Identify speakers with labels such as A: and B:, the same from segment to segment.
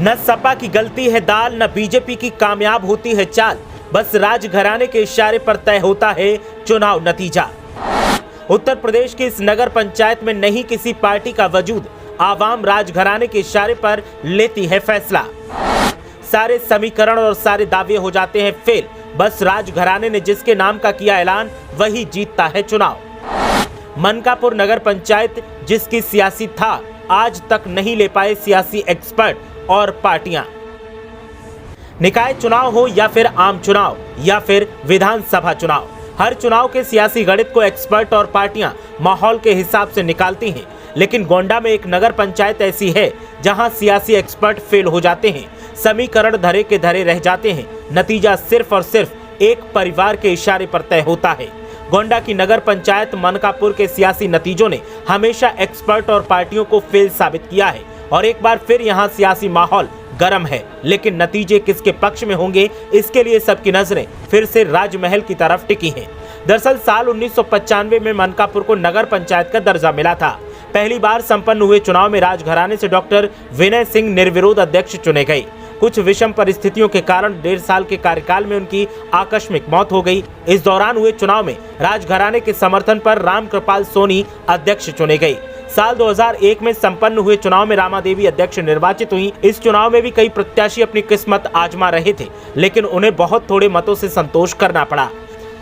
A: न सपा की गलती है दाल, न बीजेपी की कामयाब होती है चाल, बस राजघराने के इशारे पर तय होता है चुनाव नतीजा। उत्तर प्रदेश की इस नगर पंचायत में नहीं किसी पार्टी का वजूद, आवाम राजघराने के इशारे पर लेती है फैसला। सारे समीकरण और सारे दावे हो जाते हैं फेल, बस राजघराने ने जिसके नाम का किया ऐलान वही जीतता है चुनाव। मनकापुर नगर पंचायत जिसकी सियासी था, आज तक नहीं ले पाए सियासी एक्सपर्ट और पार्टियां। निकाय चुनाव हो या फिर आम चुनाव या फिर विधानसभा चुनाव, हर चुनाव के सियासी गणित को एक्सपर्ट और पार्टियां माहौल के हिसाब से निकालती हैं। लेकिन गोंडा में एक नगर पंचायत ऐसी है जहां सियासी एक्सपर्ट फेल हो जाते हैं, समीकरण धरे के धरे रह जाते हैं, नतीजा सिर्फ और सिर्फ एक परिवार के इशारे पर तय होता है। गोंडा की नगर पंचायत मनकापुर के सियासी नतीजों ने हमेशा एक्सपर्ट और पार्टियों को फेल साबित किया है और एक बार फिर यहां सियासी माहौल गर्म है, लेकिन नतीजे किसके पक्ष में होंगे, इसके लिए सबकी नजरें फिर से राजमहल की तरफ टिकी हैं। दरअसल साल 1995 में मनकापुर को नगर पंचायत का दर्जा मिला था। पहली बार संपन्न हुए चुनाव में राजघराने से डॉक्टर विनय सिंह निर्विरोध अध्यक्ष चुने गए। कुछ विषम परिस्थितियों के कारण 1.5 साल के कार्यकाल में उनकी आकस्मिक मौत हो गई। इस दौरान हुए चुनाव में राजघराने के समर्थन पर रामकृपाल सोनी अध्यक्ष चुने गए। साल 2001 में संपन्न हुए चुनाव में रामा देवी अध्यक्ष निर्वाचित हुई। इस चुनाव में भी कई प्रत्याशी अपनी किस्मत आजमा रहे थे, लेकिन उन्हें बहुत थोड़े मतों से संतोष करना पड़ा।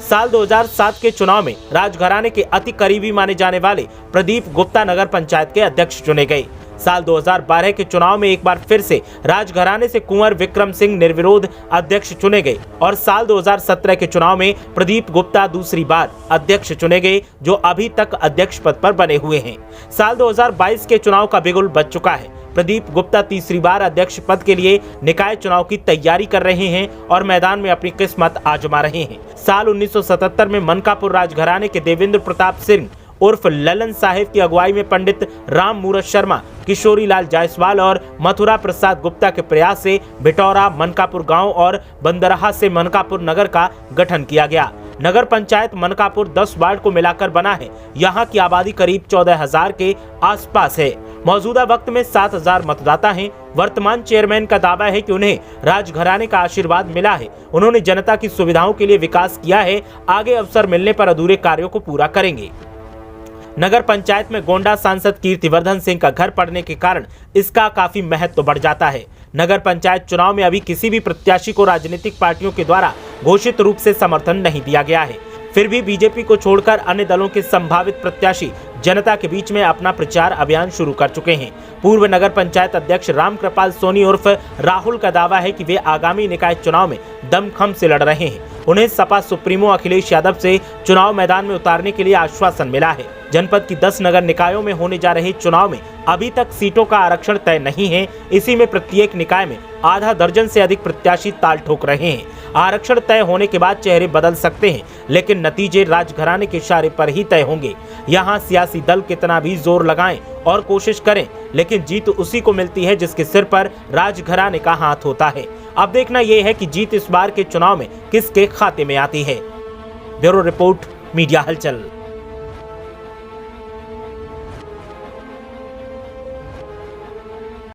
A: साल 2007 के चुनाव में राजघराने के अति करीबी माने जाने वाले प्रदीप गुप्ता नगर पंचायत के अध्यक्ष चुने गए। साल 2012 के चुनाव में एक बार फिर से राजघराने से कुंवर विक्रम सिंह निर्विरोध अध्यक्ष चुने गए और साल 2017 के चुनाव में प्रदीप गुप्ता दूसरी बार अध्यक्ष चुने गए, जो अभी तक अध्यक्ष पद पर बने हुए हैं। साल 2022 के चुनाव का बिगुल बज चुका है। प्रदीप गुप्ता तीसरी बार अध्यक्ष पद के लिए निकाय चुनाव की तैयारी कर रहे हैं और मैदान में अपनी किस्मत आजमा रहे हैं। साल 1977 में मनकापुर राजघराने के देवेंद्र प्रताप सिंह उर्फ ललन साहिब की अगुवाई में पंडित राम मूरत शर्मा, किशोरी लाल जायसवाल और मथुरा प्रसाद गुप्ता के प्रयास से भिटौरा, मनकापुर गांव और बंदरहा से मनकापुर नगर का गठन किया गया। नगर पंचायत मनकापुर 10 वार्ड को मिलाकर बना है। यहाँ की आबादी करीब 14,000 के आसपास है। मौजूदा वक्त में 7,000 मतदाता हैं। वर्तमान चेयरमैन का दावा है कि उन्हें राजघराने का आशीर्वाद मिला है। उन्होंने जनता की सुविधाओं के लिए विकास किया है। आगे अवसर मिलने पर अधूरे कार्यों को पूरा करेंगे। नगर पंचायत में गोंडा सांसद कीर्तिवर्धन सिंह का घर पड़ने के कारण इसका काफी महत्व बढ़ जाता है। नगर पंचायत चुनाव में अभी किसी भी प्रत्याशी को राजनीतिक पार्टियों के द्वारा घोषित रूप से समर्थन नहीं दिया गया है। फिर भी बीजेपी को छोड़कर अन्य दलों के संभावित प्रत्याशी जनता के बीच में अपना प्रचार अभियान शुरू कर चुके हैं। पूर्व नगर पंचायत अध्यक्ष रामकृपाल सोनी उर्फ राहुल का दावा है कि वे आगामी निकाय चुनाव में दमखम से लड़ रहे हैं। उन्हें सपा सुप्रीमो अखिलेश यादव से चुनाव मैदान में उतारने के लिए आश्वासन मिला है। जनपद की 10 नगर निकायों में होने जा रहे चुनाव में अभी तक सीटों का आरक्षण तय नहीं है। इसी में प्रत्येक निकाय में आधा दर्जन से अधिक प्रत्याशी ताल ठोक रहे हैं। आरक्षण तय होने के बाद चेहरे बदल सकते हैं, लेकिन नतीजे राजघराने के इशारे पर ही तय होंगे। यहाँ सियासी दल कितना भी जोर लगाएं और कोशिश करें, लेकिन जीत उसी को मिलती है जिसके सिर पर राजघराने का हाथ होता है। अब देखना यह है कि जीत इस बार के चुनाव में किसके खाते में आती है। ब्यूरो रिपोर्ट, मीडिया हलचल।